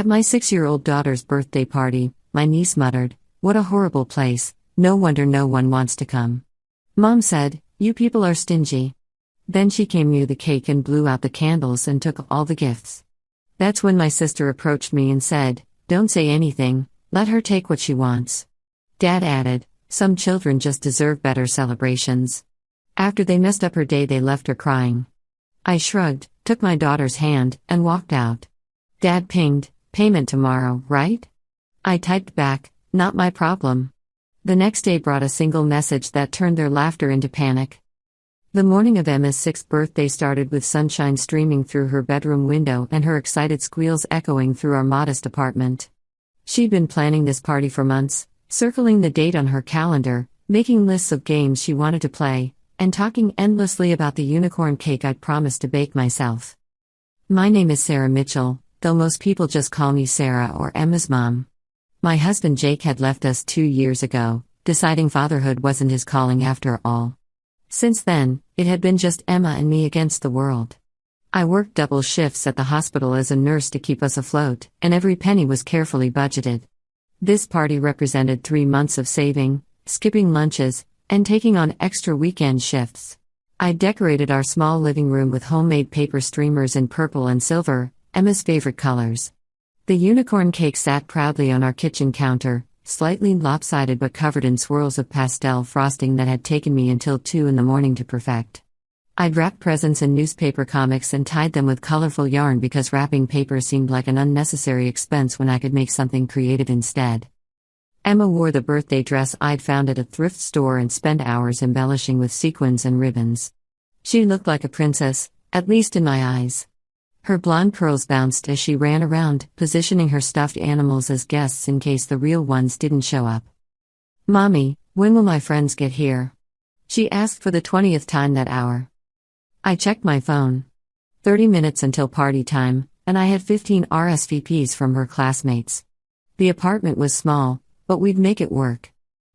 At my 6-year-old daughter's birthday party, my niece muttered, "What a horrible place, no wonder no one wants to come." Mom said, "You people are stingy." Then she came near the cake and blew out the candles and took all the gifts. That's when my sister approached me and said, "Don't say anything, let her take what she wants." Dad added, "Some children just deserve better celebrations." After they messed up her day, they left her crying. I shrugged, took my daughter's hand, and walked out. Dad pinged, "Payment tomorrow, right?" I typed back, "Not my problem." The next day brought a single message that turned their laughter into panic. The morning of Emma's 6th birthday started with sunshine streaming through her bedroom window and her excited squeals echoing through our modest apartment. She'd been planning this party for months, circling the date on her calendar, making lists of games she wanted to play, and talking endlessly about the unicorn cake I'd promised to bake myself. My name is Sarah Mitchell, though most people just call me Sarah or Emma's mom. My husband Jake had left us 2 years ago, deciding fatherhood wasn't his calling after all. Since then, it had been just Emma and me against the world. I worked double shifts at the hospital as a nurse to keep us afloat, and every penny was carefully budgeted. This party represented 3 months of saving, skipping lunches, and taking on extra weekend shifts. I decorated our small living room with homemade paper streamers in purple and silver, Emma's favorite colors. The unicorn cake sat proudly on our kitchen counter, slightly lopsided but covered in swirls of pastel frosting that had taken me until 2 a.m. to perfect. I'd wrapped presents in newspaper comics and tied them with colorful yarn because wrapping paper seemed like an unnecessary expense when I could make something creative instead. Emma wore the birthday dress I'd found at a thrift store and spent hours embellishing with sequins and ribbons. She looked like a princess, at least in my eyes. Her blonde curls bounced as she ran around, positioning her stuffed animals as guests in case the real ones didn't show up. "Mommy, when will my friends get here?" she asked for the 20th time that hour. I checked my phone. 30 minutes until party time, and I had 15 RSVPs from her classmates. The apartment was small, but we'd make it work.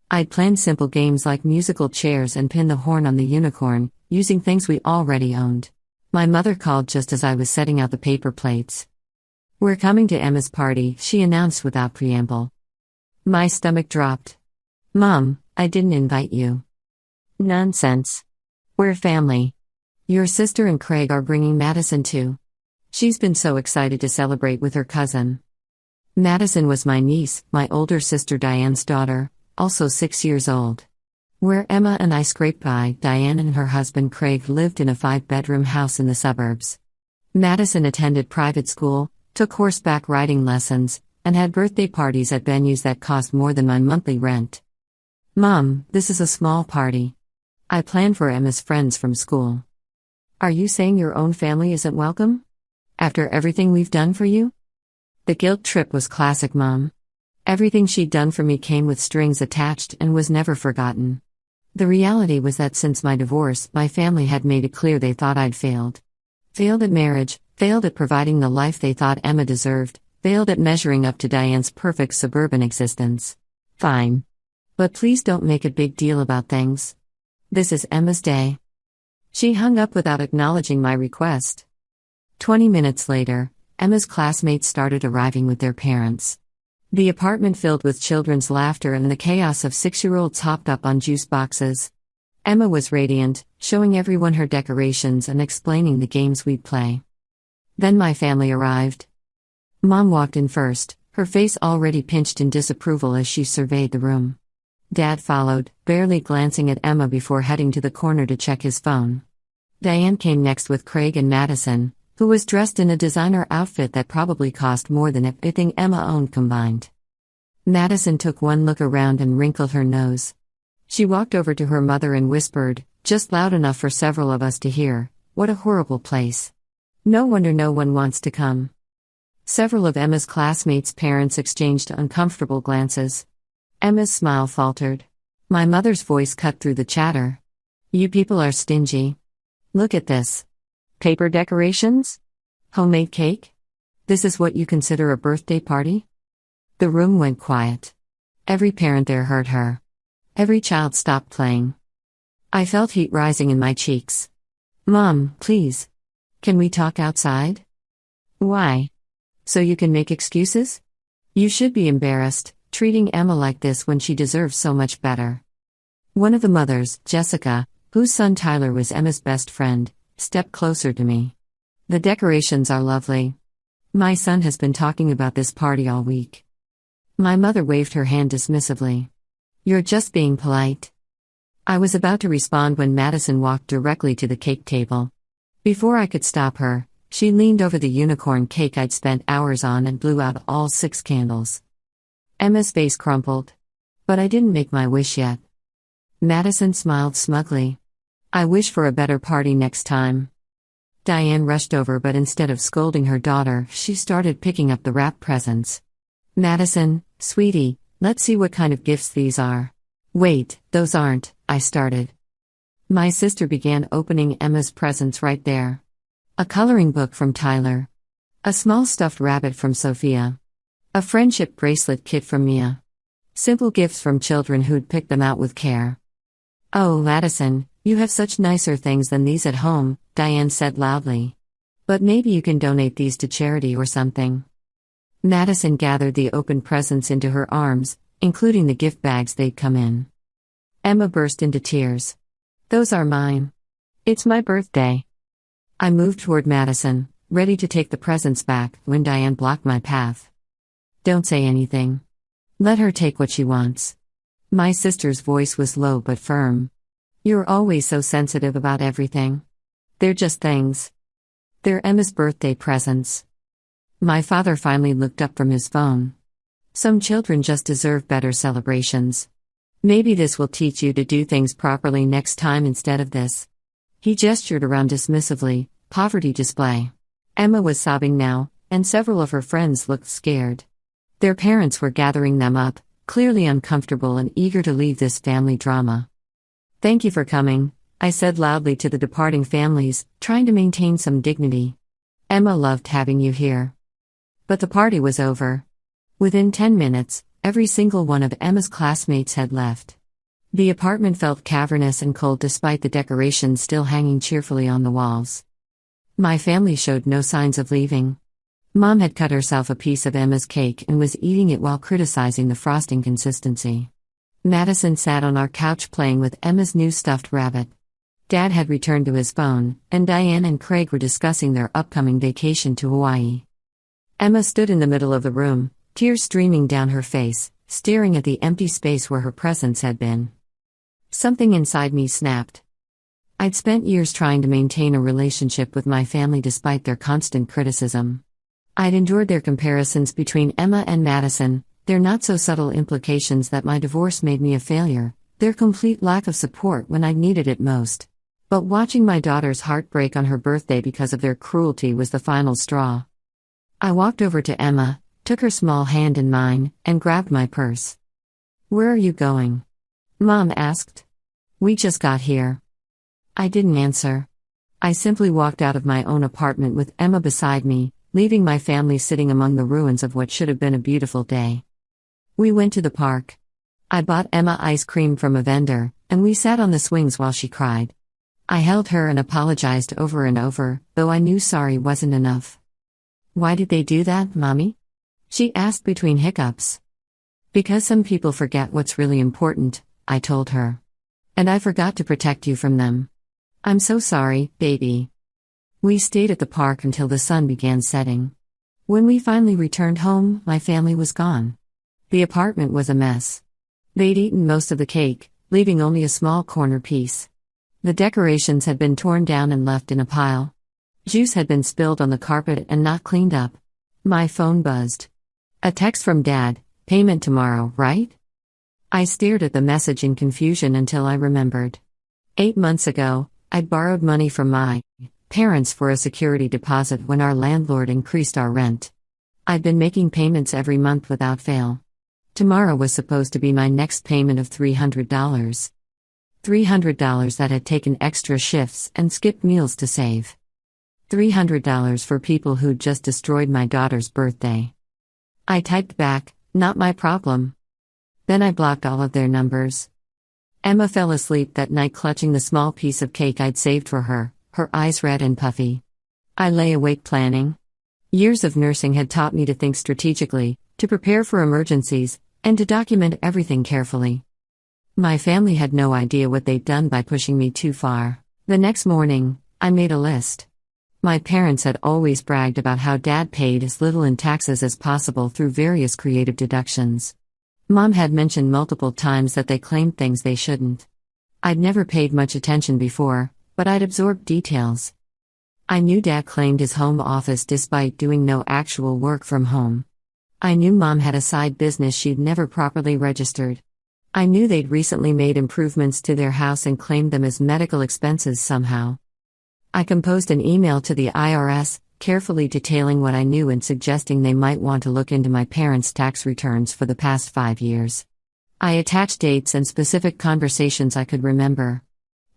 I'd planned simple games like musical chairs and pin the horn on the unicorn, using things we already owned. My mother called just as I was setting out the paper plates. "We're coming to Emma's party," she announced without preamble. My stomach dropped. "Mom, I didn't invite you." "Nonsense. We're family. Your sister and Craig are bringing Madison too. She's been so excited to celebrate with her cousin." Madison was my niece, my older sister Diane's daughter, also 6 years old. Where Emma and I scraped by, Diane and her husband Craig lived in a 5-bedroom house in the suburbs. Madison attended private school, took horseback riding lessons, and had birthday parties at venues that cost more than my monthly rent. "Mom, this is a small party. I planned for Emma's friends from school." "Are you saying your own family isn't welcome? After everything we've done for you?" The guilt trip was classic Mom. Everything she'd done for me came with strings attached and was never forgotten. The reality was that since my divorce, my family had made it clear they thought I'd failed. Failed at marriage, failed at providing the life they thought Emma deserved, failed at measuring up to Diane's perfect suburban existence. Fine. But please don't make a big deal about things. This is Emma's day. She hung up without acknowledging my request. 20 minutes later, Emma's classmates started arriving with their parents. The apartment filled with children's laughter and the chaos of 6-year-olds hopped up on juice boxes. Emma was radiant, showing everyone her decorations and explaining the games we'd play. Then my family arrived. Mom walked in first, her face already pinched in disapproval as she surveyed the room. Dad followed, barely glancing at Emma before heading to the corner to check his phone. Diane came next with Craig and Madison, who was dressed in a designer outfit that probably cost more than everything Emma owned combined. Madison took one look around and wrinkled her nose. She walked over to her mother and whispered, just loud enough for several of us to hear, "What a horrible place. No wonder no one wants to come." Several of Emma's classmates' parents exchanged uncomfortable glances. Emma's smile faltered. My mother's voice cut through the chatter. "You people are stingy. Look at this. Paper decorations? Homemade cake? This is what you consider a birthday party?" The room went quiet. Every parent there heard her. Every child stopped playing. I felt heat rising in my cheeks. "Mom, please. Can we talk outside?" "Why?" So you can make excuses? You should be embarrassed, treating Emma like this when she deserves so much better. One of the mothers, Jessica, whose son Tyler was Emma's best friend, stepped closer to me. The decorations are lovely. My son has been talking about this party all week. My mother waved her hand dismissively. You're just being polite. I was about to respond when Madison walked directly to the cake table. Before I could stop her, she leaned over the unicorn cake I'd spent hours on and blew out all 6 candles. Emma's face crumpled. But I didn't make my wish yet. Madison smiled smugly. I wish for a better party next time. Diane rushed over, but instead of scolding her daughter, she started picking up the wrapped presents. Madison, sweetie, let's see what kind of gifts these are. Wait, those aren't, I started. My sister began opening Emma's presents right there. A coloring book from Tyler. A small stuffed rabbit from Sophia. A friendship bracelet kit from Mia. Simple gifts from children who'd picked them out with care. Oh, Madison, you have such nicer things than these at home, Diane said loudly. But maybe you can donate these to charity or something. Madison gathered the open presents into her arms, including the gift bags they'd come in. Emma burst into tears. Those are mine. It's my birthday. I moved toward Madison, ready to take the presents back, when Diane blocked my path. Don't say anything. Let her take what she wants. My sister's voice was low but firm. You're always so sensitive about everything. They're just things. They're Emma's birthday presents. My father finally looked up from his phone. Some children just deserve better celebrations. Maybe this will teach you to do things properly next time instead of this. He gestured around dismissively, poverty display. Emma was sobbing now, and several of her friends looked scared. Their parents were gathering them up, clearly uncomfortable and eager to leave this family drama. Thank you for coming, I said loudly to the departing families, trying to maintain some dignity. Emma loved having you here. But the party was over. Within 10 minutes, every single one of Emma's classmates had left. The apartment felt cavernous and cold despite the decorations still hanging cheerfully on the walls. My family showed no signs of leaving. Mom had cut herself a piece of Emma's cake and was eating it while criticizing the frosting consistency. Madison sat on our couch playing with Emma's new stuffed rabbit. Dad had returned to his phone, and Diane and Craig were discussing their upcoming vacation to Hawaii. Emma stood in the middle of the room, tears streaming down her face, staring at the empty space where her presents had been. Something inside me snapped. I'd spent years trying to maintain a relationship with my family despite their constant criticism. I'd endured their comparisons between Emma and Madison, their not-so-subtle implications that my divorce made me a failure, their complete lack of support when I needed it most. But watching my daughter's heart break on her birthday because of their cruelty was the final straw. I walked over to Emma, took her small hand in mine, and grabbed my purse. "Where are you going?" Mom asked. "We just got here." I didn't answer. I simply walked out of my own apartment with Emma beside me, leaving my family sitting among the ruins of what should have been a beautiful day. We went to the park. I bought Emma ice cream from a vendor, and we sat on the swings while she cried. I held her and apologized over and over, though I knew sorry wasn't enough. "Why did they do that, Mommy?" she asked between hiccups. "Because some people forget what's really important," I told her. "And I forgot to protect you from them. I'm so sorry, baby." We stayed at the park until the sun began setting. When we finally returned home, my family was gone. The apartment was a mess. They'd eaten most of the cake, leaving only a small corner piece. The decorations had been torn down and left in a pile. Juice had been spilled on the carpet and not cleaned up. My phone buzzed. A text from Dad, "Payment tomorrow, right?" I stared at the message in confusion until I remembered. 8 months ago, I'd borrowed money from my parents for a security deposit when our landlord increased our rent. I'd been making payments every month without fail. Tomorrow was supposed to be my next payment of $300. $300 that had taken extra shifts and skipped meals to save. $300 for people who'd just destroyed my daughter's birthday. I typed back, "Not my problem." Then I blocked all of their numbers. Emma fell asleep that night clutching the small piece of cake I'd saved for her, her eyes red and puffy. I lay awake planning. Years of nursing had taught me to think strategically, to prepare for emergencies, and to document everything carefully. My family had no idea what they'd done by pushing me too far. The next morning, I made a list. My parents had always bragged about how Dad paid as little in taxes as possible through various creative deductions. Mom had mentioned multiple times that they claimed things they shouldn't. I'd never paid much attention before, but I'd absorbed details. I knew Dad claimed his home office despite doing no actual work from home. I knew Mom had a side business she'd never properly registered. I knew they'd recently made improvements to their house and claimed them as medical expenses somehow. I composed an email to the IRS, carefully detailing what I knew and suggesting they might want to look into my parents' tax returns for the past 5 years. I attached dates and specific conversations I could remember.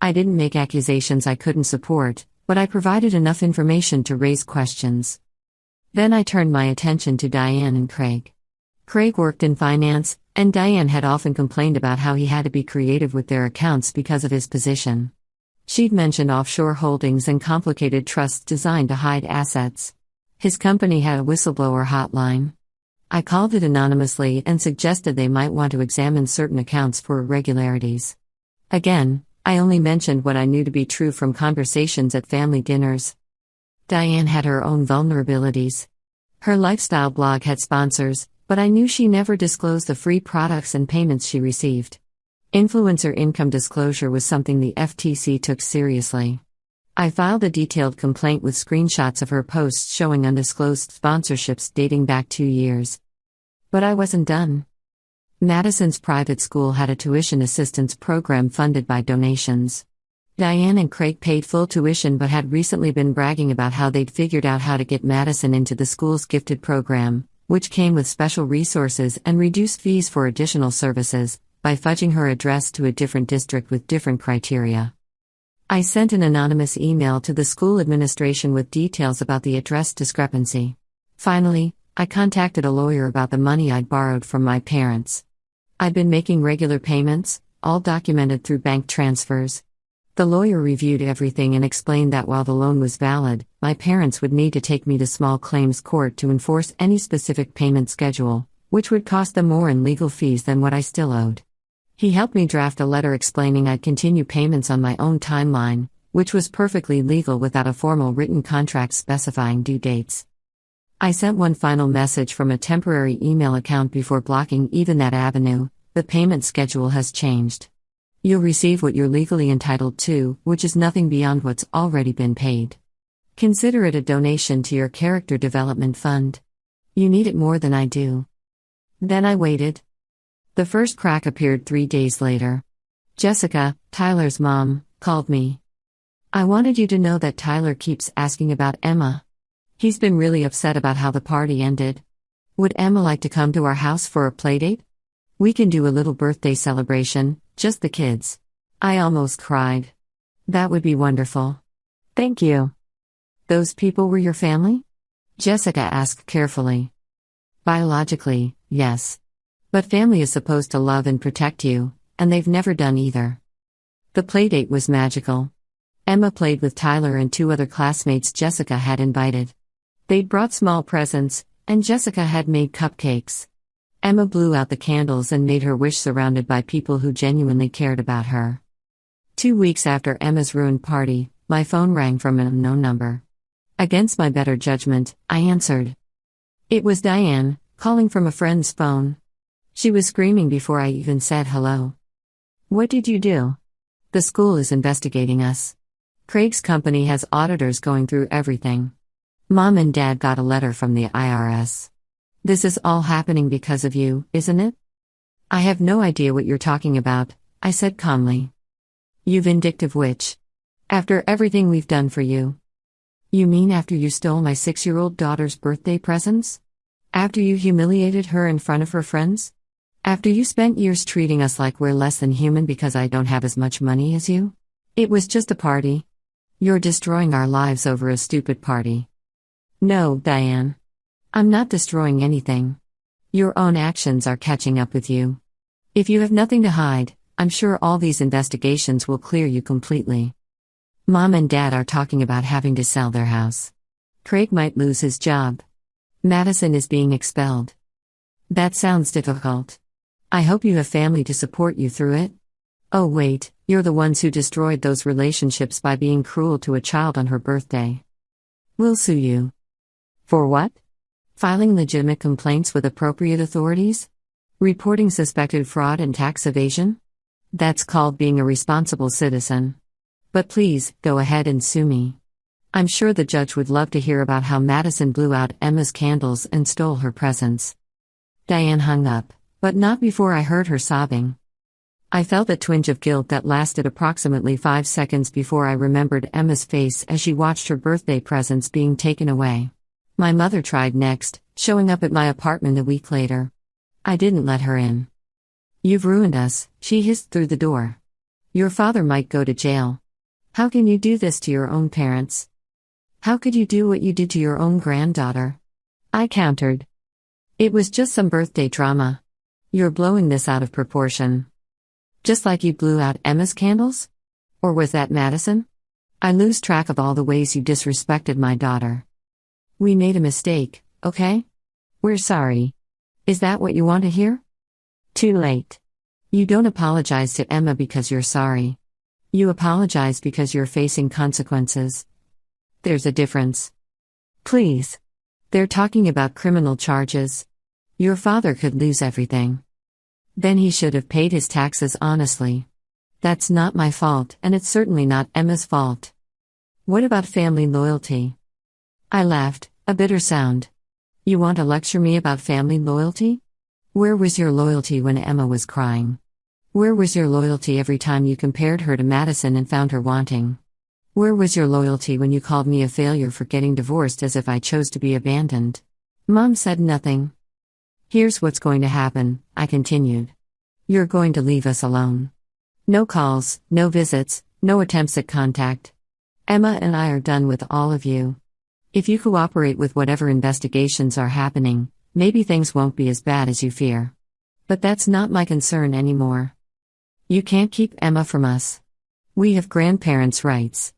I didn't make accusations I couldn't support, but I provided enough information to raise questions. Then I turned my attention to Diane and Craig. Craig worked in finance, and Diane had often complained about how he had to be creative with their accounts because of his position. She'd mentioned offshore holdings and complicated trusts designed to hide assets. His company had a whistleblower hotline. I called it anonymously and suggested they might want to examine certain accounts for irregularities. Again, I only mentioned what I knew to be true from conversations at family dinners. Diane had her own vulnerabilities. Her lifestyle blog had sponsors, but I knew she never disclosed the free products and payments she received. Influencer income disclosure was something the FTC took seriously. I filed a detailed complaint with screenshots of her posts showing undisclosed sponsorships dating back 2 years. But I wasn't done. Madison's private school had a tuition assistance program funded by donations. Diane and Craig paid full tuition but had recently been bragging about how they'd figured out how to get Madison into the school's gifted program, which came with special resources and reduced fees for additional services, by fudging her address to a different district with different criteria. I sent an anonymous email to the school administration with details about the address discrepancy. Finally, I contacted a lawyer about the money I'd borrowed from my parents. I'd been making regular payments, all documented through bank transfers. The lawyer reviewed everything and explained that while the loan was valid, my parents would need to take me to small claims court to enforce any specific payment schedule, which would cost them more in legal fees than what I still owed. He helped me draft a letter explaining I'd continue payments on my own timeline, which was perfectly legal without a formal written contract specifying due dates. I sent one final message from a temporary email account before blocking even that avenue: the payment schedule has changed. You'll receive what you're legally entitled to, which is nothing beyond what's already been paid. Consider it a donation to your character development fund. You need it more than I do. Then I waited. The first crack appeared 3 days later. Jessica, Tyler's mom, called me. I wanted you to know that Tyler keeps asking about Emma. He's been really upset about how the party ended. Would Emma like to come to our house for a playdate? We can do a little birthday celebration, just the kids. I almost cried. That would be wonderful. Thank you. Those people were your family? Jessica asked carefully. Biologically, yes. But family is supposed to love and protect you, and they've never done either. The playdate was magical. Emma played with Tyler and 2 other classmates Jessica had invited. They'd brought small presents, and Jessica had made cupcakes. Emma blew out the candles and made her wish surrounded by people who genuinely cared about her. 2 weeks after Emma's ruined party, my phone rang from an unknown number. Against my better judgment, I answered. It was Diane, calling from a friend's phone. She was screaming before I even said hello. What did you do? The school is investigating us. Craig's company has auditors going through everything. Mom and Dad got a letter from the IRS. This is all happening because of you, isn't it? I have no idea what you're talking about, I said calmly. You vindictive witch. After everything we've done for you. You mean after you stole my 6-year-old daughter's birthday presents? After you humiliated her in front of her friends? After you spent years treating us like we're less than human because I don't have as much money as you? It was just a party. You're destroying our lives over a stupid party. No, Diane. I'm not destroying anything. Your own actions are catching up with you. If you have nothing to hide, I'm sure all these investigations will clear you completely. Mom and Dad are talking about having to sell their house. Craig might lose his job. Madison is being expelled. That sounds difficult. I hope you have family to support you through it. Oh wait, you're the ones who destroyed those relationships by being cruel to a child on her birthday. We'll sue you. For what? Filing legitimate complaints with appropriate authorities? Reporting suspected fraud and tax evasion? That's called being a responsible citizen. But please, go ahead and sue me. I'm sure the judge would love to hear about how Madison blew out Emma's candles and stole her presents. Diane hung up, but not before I heard her sobbing. I felt a twinge of guilt that lasted approximately 5 seconds before I remembered Emma's face as she watched her birthday presents being taken away. My mother tried next, showing up at my apartment a week later. I didn't let her in. You've ruined us, she hissed through the door. Your father might go to jail. How can you do this to your own parents? How could you do what you did to your own granddaughter? I countered. It was just some birthday drama. You're blowing this out of proportion. Just like you blew out Emma's candles? Or was that Madison? I lose track of all the ways you disrespected my daughter. We made a mistake, okay? We're sorry. Is that what you want to hear? Too late. You don't apologize to Emma because you're sorry. You apologize because you're facing consequences. There's a difference. Please. They're talking about criminal charges. Your father could lose everything. Then he should have paid his taxes honestly. That's not my fault, and it's certainly not Emma's fault. What about family loyalty? I laughed, a bitter sound. You want to lecture me about family loyalty? Where was your loyalty when Emma was crying? Where was your loyalty every time you compared her to Madison and found her wanting? Where was your loyalty when you called me a failure for getting divorced as if I chose to be abandoned? Mom said nothing. Here's what's going to happen, I continued. You're going to leave us alone. No calls, no visits, no attempts at contact. Emma and I are done with all of you. If you cooperate with whatever investigations are happening, maybe things won't be as bad as you fear. But that's not my concern anymore. You can't keep Emma from us. We have grandparents' rights.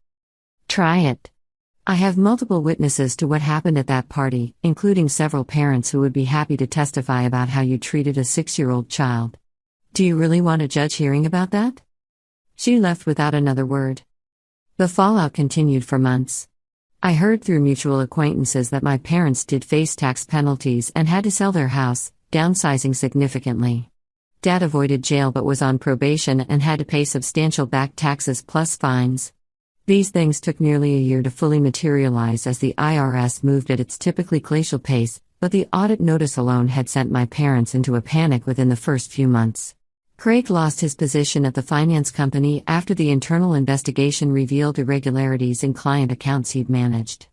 Try it. I have multiple witnesses to what happened at that party, including several parents who would be happy to testify about how you treated a 6-year-old child. Do you really want a judge hearing about that? She left without another word. The fallout continued for months. I heard through mutual acquaintances that my parents did face tax penalties and had to sell their house, downsizing significantly. Dad avoided jail but was on probation and had to pay substantial back taxes plus fines. These things took nearly a year to fully materialize as the IRS moved at its typically glacial pace, but the audit notice alone had sent my parents into a panic within the first few months. Craig lost his position at the finance company after the internal investigation revealed irregularities in client accounts he'd managed.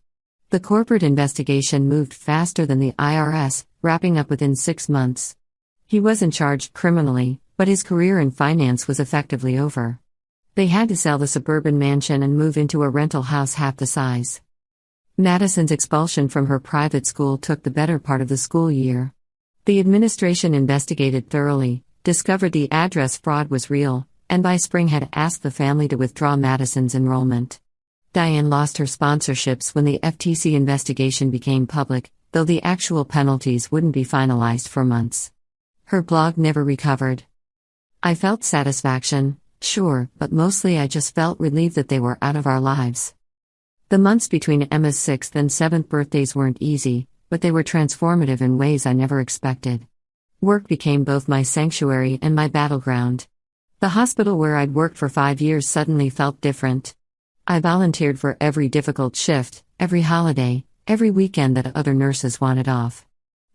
The corporate investigation moved faster than the IRS, wrapping up within 6 months. He wasn't charged criminally, but his career in finance was effectively over. They had to sell the suburban mansion and move into a rental house half the size. Madison's expulsion from her private school took the better part of the school year. The administration investigated thoroughly, discovered the address fraud was real, and by spring had asked the family to withdraw Madison's enrollment. Diane lost her sponsorships when the FTC investigation became public, though the actual penalties wouldn't be finalized for months. Her blog never recovered. I felt satisfaction, sure, but mostly I just felt relieved that they were out of our lives. The months between Emma's 6th and 7th birthdays weren't easy, but they were transformative in ways I never expected. Work became both my sanctuary and my battleground. The hospital where I'd worked for 5 years suddenly felt different. I volunteered for every difficult shift, every holiday, every weekend that other nurses wanted off.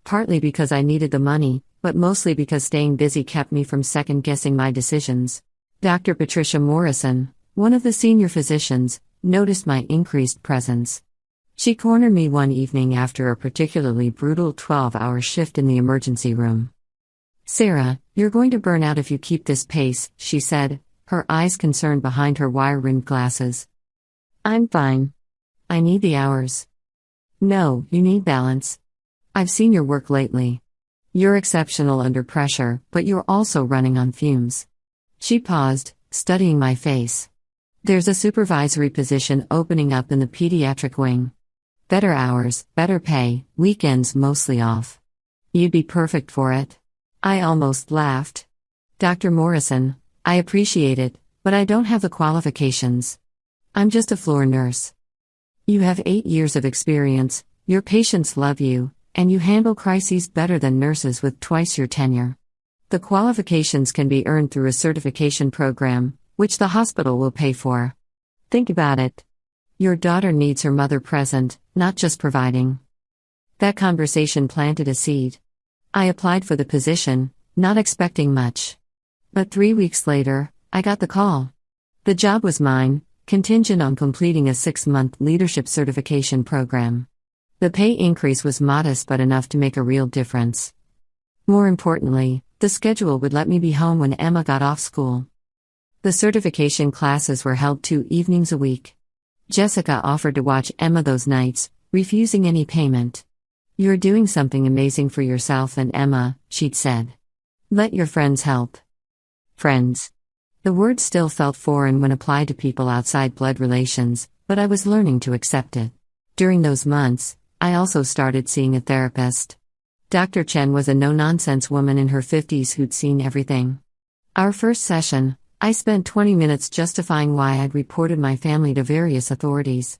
Partly because I needed the money, but mostly because staying busy kept me from second-guessing my decisions. Dr. Patricia Morrison, one of the senior physicians, noticed my increased presence. She cornered me one evening after a particularly brutal 12-hour shift in the emergency room. "Sarah, you're going to burn out if you keep this pace," she said, her eyes concerned behind her wire-rimmed glasses. "I'm fine. I need the hours." "No, you need balance. I've seen your work lately. You're exceptional under pressure, but you're also running on fumes." She paused, studying my face. "There's a supervisory position opening up in the pediatric wing. Better hours, better pay, weekends mostly off. You'd be perfect for it. I almost laughed. Dr. Morrison, I appreciate it, but I don't have the qualifications. I'm just a floor nurse. You have 8 years of experience, your patients love you, and you handle crises better than nurses with twice your tenure. The qualifications can be earned through a certification program, which the hospital will pay for. Think about it. Your daughter needs her mother present, not just providing. That conversation planted a seed. I applied for the position, not expecting much. But 3 weeks later, I got the call. The job was mine, contingent on completing a 6-month leadership certification program. The pay increase was modest but enough to make a real difference. More importantly, the schedule would let me be home when Emma got off school. The certification classes were held 2 evenings a week. Jessica offered to watch Emma those nights, refusing any payment. You're doing something amazing for yourself and Emma, she'd said. Let your friends help. Friends. The word still felt foreign when applied to people outside blood relations, but I was learning to accept it. During those months, I also started seeing a therapist. Dr. Chen was a no-nonsense woman in her 50s who'd seen everything. Our first session, I spent 20 minutes justifying why I'd reported my family to various authorities.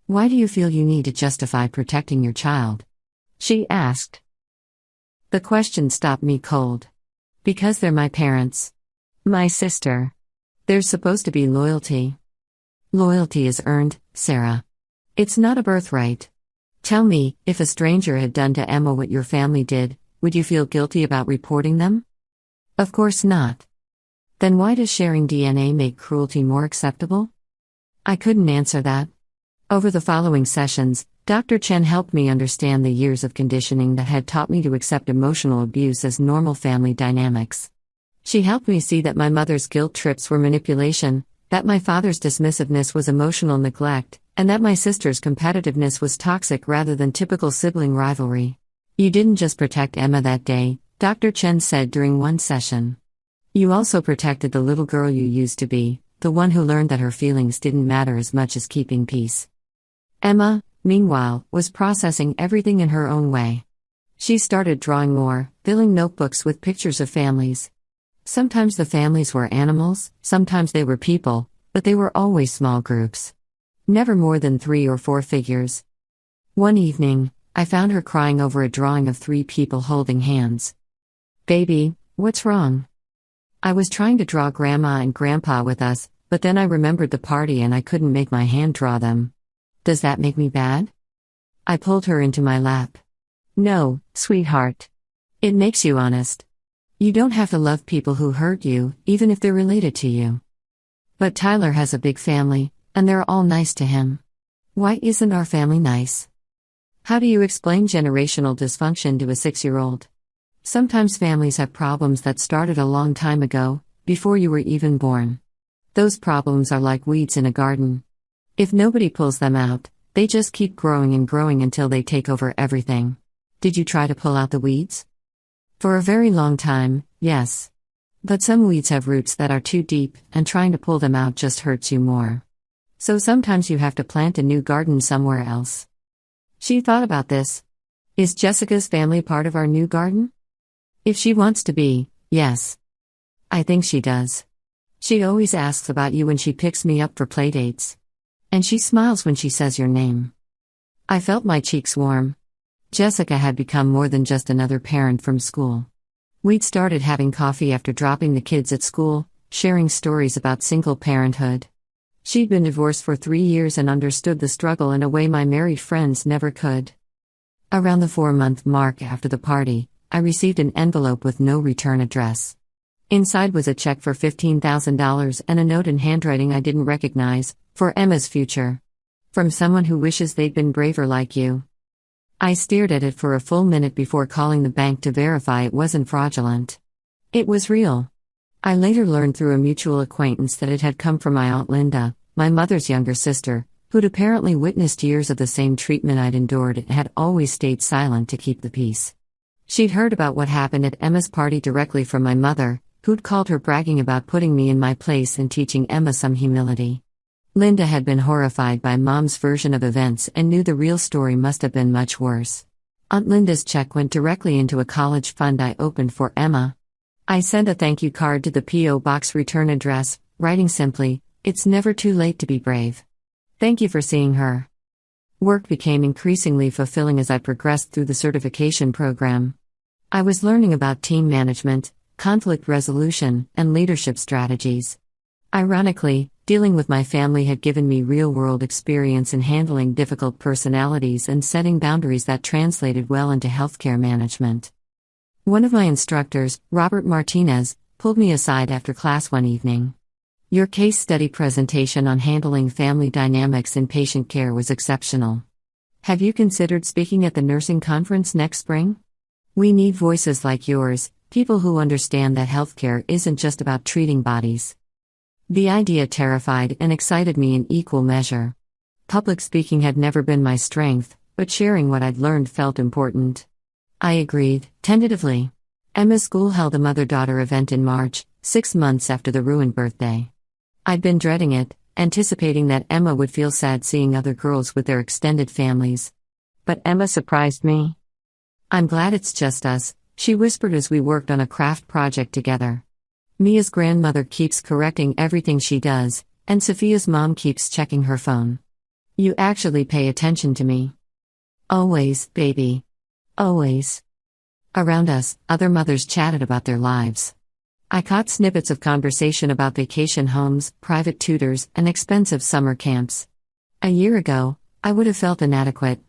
Why do you feel you need to justify protecting your child? She asked. The question stopped me cold. Because they're my parents. My sister. There's supposed to be loyalty. Loyalty is earned, Sarah. It's not a birthright. Tell me, if a stranger had done to Emma what your family did, would you feel guilty about reporting them? Of course not. Then why does sharing DNA make cruelty more acceptable? I couldn't answer that. Over the following sessions, Dr. Chen helped me understand the years of conditioning that had taught me to accept emotional abuse as normal family dynamics. She helped me see that my mother's guilt trips were manipulation, that my father's dismissiveness was emotional neglect, and that my sister's competitiveness was toxic rather than typical sibling rivalry. You didn't just protect Emma that day, Dr. Chen said during one session. You also protected the little girl you used to be, the one who learned that her feelings didn't matter as much as keeping peace. Emma, meanwhile, was processing everything in her own way. She started drawing more, filling notebooks with pictures of families. Sometimes the families were animals, sometimes they were people, but they were always small groups. Never more than 3 or 4 figures. One evening, I found her crying over a drawing of 3 people holding hands. Baby, what's wrong? I was trying to draw Grandma and Grandpa with us, but then I remembered the party and I couldn't make my hand draw them. Does that make me bad? I pulled her into my lap. No, sweetheart. It makes you honest. You don't have to love people who hurt you, even if they're related to you. But Tyler has a big family, and they're all nice to him. Why isn't our family nice? How do you explain generational dysfunction to a 6-year-old? Sometimes families have problems that started a long time ago, before you were even born. Those problems are like weeds in a garden. If nobody pulls them out, they just keep growing and growing until they take over everything. Did you try to pull out the weeds? For a very long time, yes. But some weeds have roots that are too deep, and trying to pull them out just hurts you more. So sometimes you have to plant a new garden somewhere else. She thought about this. Is Jessica's family part of our new garden? If she wants to be, yes. I think she does. She always asks about you when she picks me up for playdates. And she smiles when she says your name. I felt my cheeks warm. Jessica had become more than just another parent from school. We'd started having coffee after dropping the kids at school, sharing stories about single parenthood. She'd been divorced for 3 years and understood the struggle in a way my married friends never could. Around the 4-month mark after the party, I received an envelope with no return address. Inside was a check for $15,000 and a note in handwriting I didn't recognize, for Emma's future. From someone who wishes they'd been braver like you. I stared at it for a full minute before calling the bank to verify it wasn't fraudulent. It was real. I later learned through a mutual acquaintance that it had come from my Aunt Linda, my mother's younger sister, who'd apparently witnessed years of the same treatment I'd endured and had always stayed silent to keep the peace. She'd heard about what happened at Emma's party directly from my mother, who'd called her bragging about putting me in my place and teaching Emma some humility. Linda had been horrified by Mom's version of events and knew the real story must have been much worse. Aunt Linda's check went directly into a college fund I opened for Emma. I sent a thank you card to the P.O. Box return address, writing simply, "It's never too late to be brave. Thank you for seeing her." Work became increasingly fulfilling as I progressed through the certification program. I was learning about team management, conflict resolution, and leadership strategies. Ironically, dealing with my family had given me real-world experience in handling difficult personalities and setting boundaries that translated well into healthcare management. One of my instructors, Robert Martinez, pulled me aside after class one evening. "Your case study presentation on handling family dynamics in patient care was exceptional. Have you considered speaking at the nursing conference next spring? We need voices like yours, people who understand that healthcare isn't just about treating bodies." The idea terrified and excited me in equal measure. Public speaking had never been my strength, but sharing what I'd learned felt important. I agreed, tentatively. Emma's school held a mother-daughter event in March, 6 months after the ruined birthday. I'd been dreading it, anticipating that Emma would feel sad seeing other girls with their extended families. But Emma surprised me. "I'm glad it's just us," she whispered as we worked on a craft project together. Mia's grandmother keeps correcting everything she does, and Sophia's mom keeps checking her phone. "You actually pay attention to me." "Always, baby. Always." Around us, other mothers chatted about their lives. I caught snippets of conversation about vacation homes, private tutors, and expensive summer camps. A year ago, I would have felt inadequate.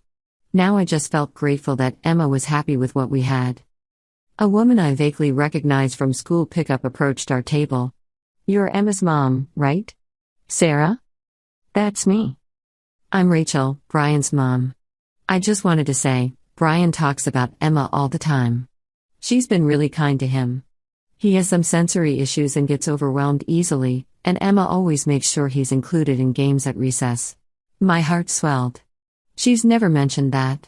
Now I just felt grateful that Emma was happy with what we had. A woman I vaguely recognized from school pickup approached our table. "You're Emma's mom, right? Sarah?" "That's me. I'm Rachel, Brian's mom." I just wanted to say, Brian talks about Emma all the time. She's been really kind to him. He has some sensory issues and gets overwhelmed easily, and Emma always makes sure he's included in games at recess. My heart swelled. She's never mentioned that.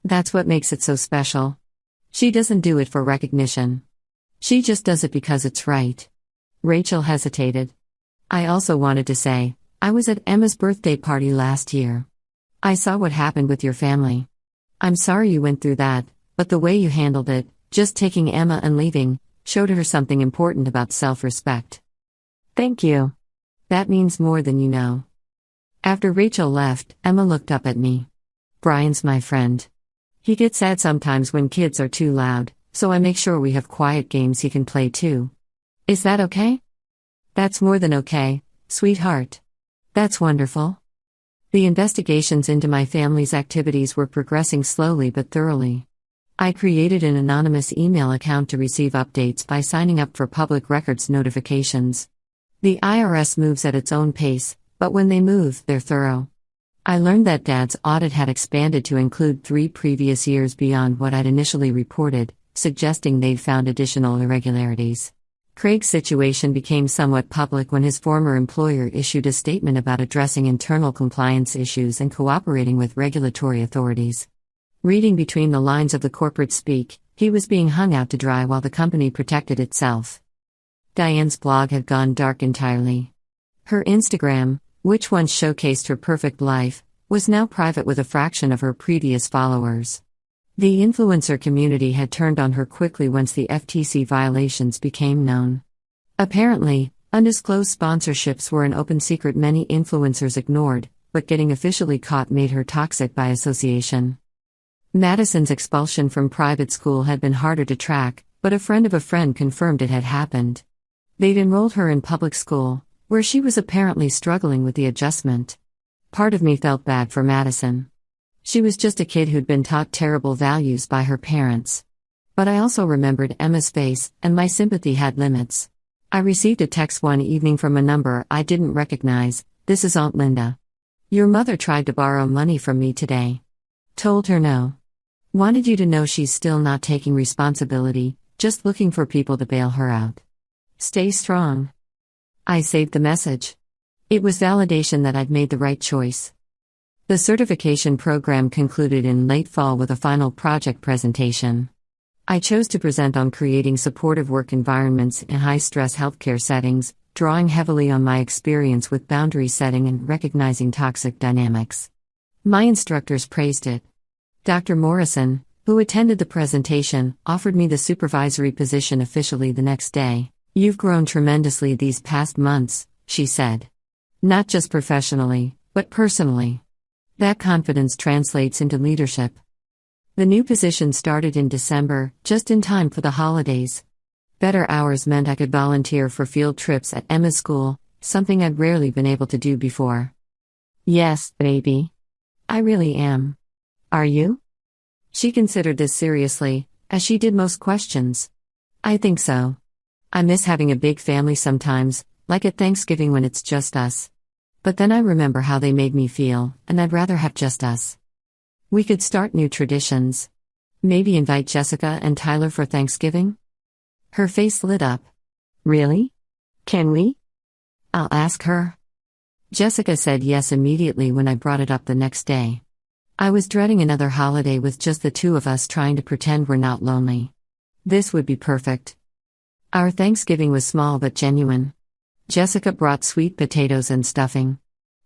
That's what makes it so special. She doesn't do it for recognition. She just does it because it's right. Rachel hesitated. I also wanted to say, I was at Emma's birthday party last year. I saw what happened with your family. I'm sorry you went through that, but the way you handled it, just taking Emma and leaving, showed her something important about self-respect. Thank you. That means more than you know. After Rachel left, Emma looked up at me. Brian's my friend. He gets sad sometimes when kids are too loud, so I make sure we have quiet games he can play too. Is that okay? That's more than okay, sweetheart. That's wonderful. The investigations into my family's activities were progressing slowly but thoroughly. I created an anonymous email account to receive updates by signing up for public records notifications. The IRS moves at its own pace, but when they move, they're thorough. I learned that Dad's audit had expanded to include 3 previous years beyond what I'd initially reported, suggesting they'd found additional irregularities. Craig's situation became somewhat public when his former employer issued a statement about addressing internal compliance issues and cooperating with regulatory authorities. Reading between the lines of the corporate speak, he was being hung out to dry while the company protected itself. Diane's blog had gone dark entirely. Her Instagram, which once showcased her perfect life, was now private with a fraction of her previous followers. The influencer community had turned on her quickly once the FTC violations became known. Apparently, undisclosed sponsorships were an open secret many influencers ignored, but getting officially caught made her toxic by association. Madison's expulsion from private school had been harder to track, but a friend of a friend confirmed it had happened. They'd enrolled her in public school, where she was apparently struggling with the adjustment. Part of me felt bad for Madison. She was just a kid who'd been taught terrible values by her parents. But I also remembered Emma's face, and my sympathy had limits. I received a text one evening from a number I didn't recognize. "This is Aunt Linda. Your mother tried to borrow money from me today. Told her no. Wanted you to know she's still not taking responsibility, just looking for people to bail her out. Stay strong." I saved the message. It was validation that I'd made the right choice. The certification program concluded in late fall with a final project presentation. I chose to present on creating supportive work environments in high-stress healthcare settings, drawing heavily on my experience with boundary setting and recognizing toxic dynamics. My instructors praised it. Dr. Morrison, who attended the presentation, offered me the supervisory position officially the next day. "You've grown tremendously these past months," she said. "Not just professionally, but personally. That confidence translates into leadership." The new position started in December, just in time for the holidays. Better hours meant I could volunteer for field trips at Emma's school, something I'd rarely been able to do before. "Yes, baby. I really am. Are you?" She considered this seriously, as she did most questions. "I think so. I miss having a big family sometimes, like at Thanksgiving when it's just us. But then I remember how they made me feel, and I'd rather have just us. We could start new traditions. Maybe invite Jessica and Tyler for Thanksgiving?" Her face lit up. "Really? Can we?" "I'll ask her." Jessica said yes immediately when I brought it up the next day. I was dreading another holiday with just the two of us trying to pretend we're not lonely. This would be perfect. Our Thanksgiving was small but genuine. Jessica brought sweet potatoes and stuffing.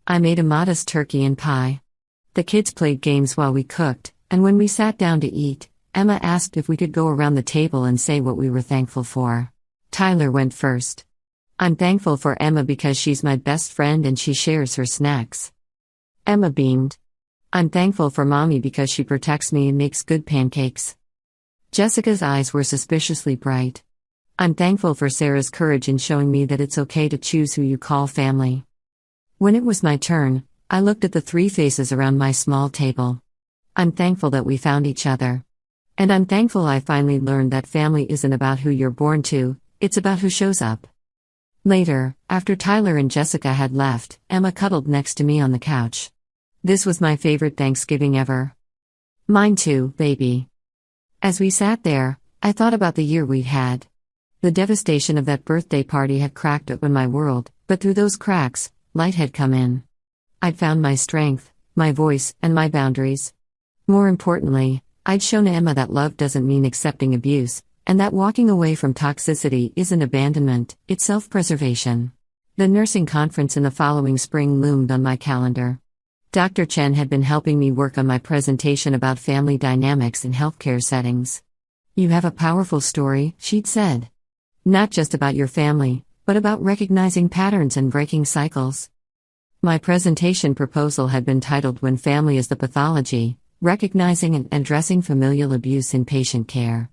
I made a modest turkey and pie. The kids played games while we cooked, and when we sat down to eat, Emma asked if we could go around the table and say what we were thankful for. Tyler went first. "I'm thankful for Emma because she's my best friend and she shares her snacks." Emma beamed. "I'm thankful for Mommy because she protects me and makes good pancakes." Jessica's eyes were suspiciously bright. "I'm thankful for Sarah's courage in showing me that it's okay to choose who you call family." When it was my turn, I looked at the three faces around my small table. I'm thankful that we found each other. And I'm thankful I finally learned that family isn't about who you're born to, it's about who shows up. Later, after Tyler and Jessica had left, Emma cuddled next to me on the couch. "This was my favorite Thanksgiving ever." "Mine too, baby." As we sat there, I thought about the year we'd had. The devastation of that birthday party had cracked open my world, but through those cracks, light had come in. I'd found my strength, my voice, and my boundaries. More importantly, I'd shown Emma that love doesn't mean accepting abuse, and that walking away from toxicity isn't abandonment, it's self-preservation. The nursing conference in the following spring loomed on my calendar. Dr. Chen had been helping me work on my presentation about family dynamics in healthcare settings. "You have a powerful story," she'd said. "Not just about your family, but about recognizing patterns and breaking cycles." My presentation proposal had been titled "When Family is the Pathology, Recognizing and Addressing Familial Abuse in Patient Care."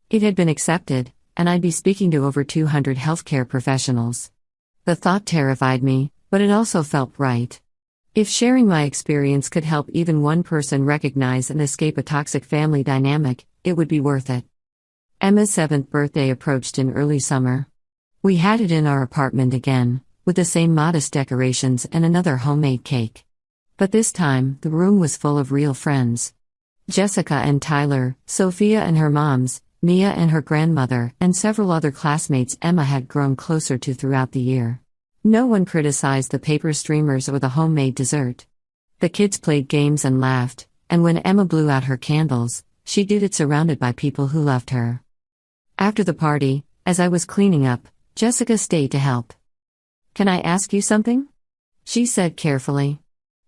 It had been accepted, and I'd be speaking to over 200 healthcare professionals. The thought terrified me, but it also felt right. If sharing my experience could help even one person recognize and escape a toxic family dynamic, it would be worth it. Emma's 7th birthday approached in early summer. We had it in our apartment again, with the same modest decorations and another homemade cake. But this time, the room was full of real friends. Jessica and Tyler, Sophia and her moms, Mia and her grandmother, and several other classmates Emma had grown closer to throughout the year. No one criticized the paper streamers or the homemade dessert. The kids played games and laughed, and when Emma blew out her candles, she did it surrounded by people who loved her. After the party, as I was cleaning up, Jessica stayed to help. "Can I ask you something?" she said carefully.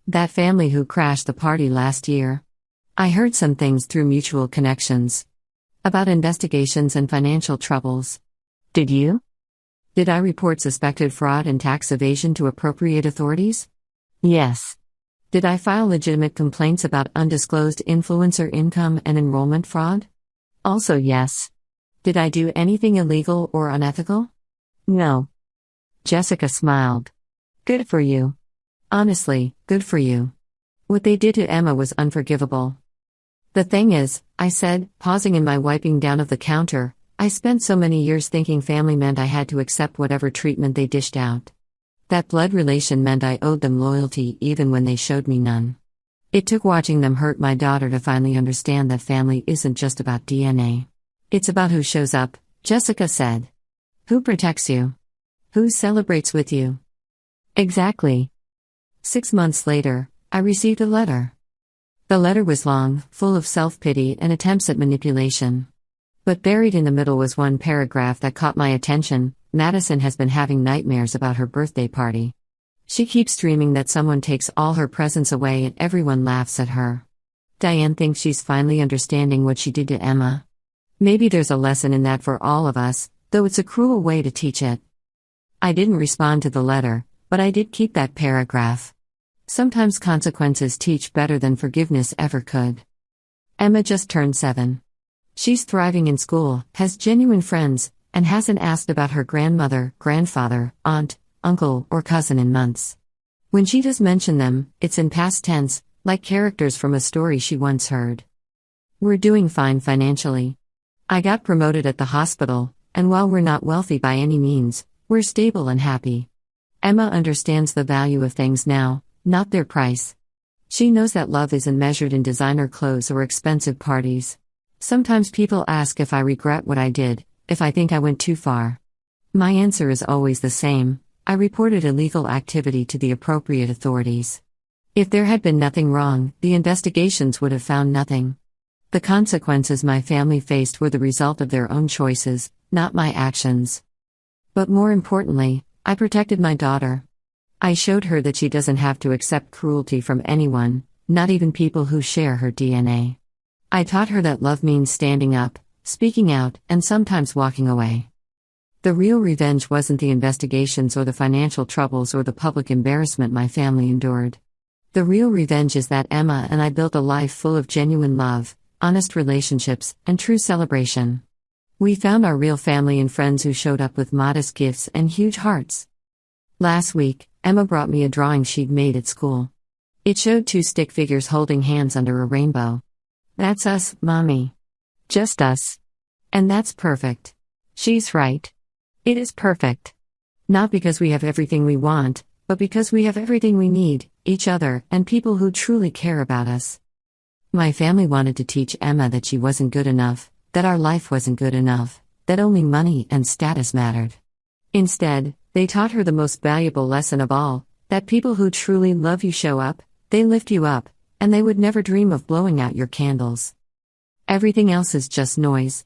"That family who crashed the party last year. I heard some things through mutual connections. About investigations and financial troubles. Did you? Did I report suspected fraud and tax evasion to appropriate authorities? Yes. Did I file legitimate complaints about undisclosed influencer income and enrollment fraud? Also yes. Did I do anything illegal or unethical? No." Jessica smiled. "Good for you. Honestly, good for you. What they did to Emma was unforgivable." "The thing is," I said, pausing in my wiping down of the counter, "I spent so many years thinking family meant I had to accept whatever treatment they dished out. That blood relation meant I owed them loyalty even when they showed me none. It took watching them hurt my daughter to finally understand that family isn't just about DNA. It's about who shows up," Jessica said. "Who protects you? Who celebrates with you?" Exactly. 6 months later, I received a letter. The letter was long, full of self-pity and attempts at manipulation. But buried in the middle was one paragraph that caught my attention, Madison has been having nightmares about her birthday party. She keeps dreaming that someone takes all her presents away and everyone laughs at her. Diane thinks she's finally understanding what she did to Emma. Maybe there's a lesson in that for all of us, though it's a cruel way to teach it. I didn't respond to the letter, but I did keep that paragraph. Sometimes consequences teach better than forgiveness ever could. Emma just turned 7. She's thriving in school, has genuine friends, and hasn't asked about her grandmother, grandfather, aunt, uncle, or cousin in months. When she does mention them, it's in past tense, like characters from a story she once heard. We're doing fine financially. I got promoted at the hospital, and while we're not wealthy by any means, we're stable and happy. Emma understands the value of things now, not their price. She knows that love isn't measured in designer clothes or expensive parties. Sometimes people ask if I regret what I did, if I think I went too far. My answer is always the same: I reported illegal activity to the appropriate authorities. If there had been nothing wrong, the investigations would have found nothing. The consequences my family faced were the result of their own choices, not my actions. But more importantly, I protected my daughter. I showed her that she doesn't have to accept cruelty from anyone, not even people who share her DNA. I taught her that love means standing up, speaking out, and sometimes walking away. The real revenge wasn't the investigations or the financial troubles or the public embarrassment my family endured. The real revenge is that Emma and I built a life full of genuine love, honest relationships, and true celebration. We found our real family and friends who showed up with modest gifts and huge hearts. Last week, Emma brought me a drawing she'd made at school. It showed 2 stick figures holding hands under a rainbow. That's us, Mommy. Just us. And that's perfect. She's right. It is perfect. Not because we have everything we want, but because we have everything we need, each other, and people who truly care about us. My family wanted to teach Emma that she wasn't good enough, that our life wasn't good enough, that only money and status mattered. Instead, they taught her the most valuable lesson of all, that people who truly love you show up, they lift you up, and they would never dream of blowing out your candles. Everything else is just noise.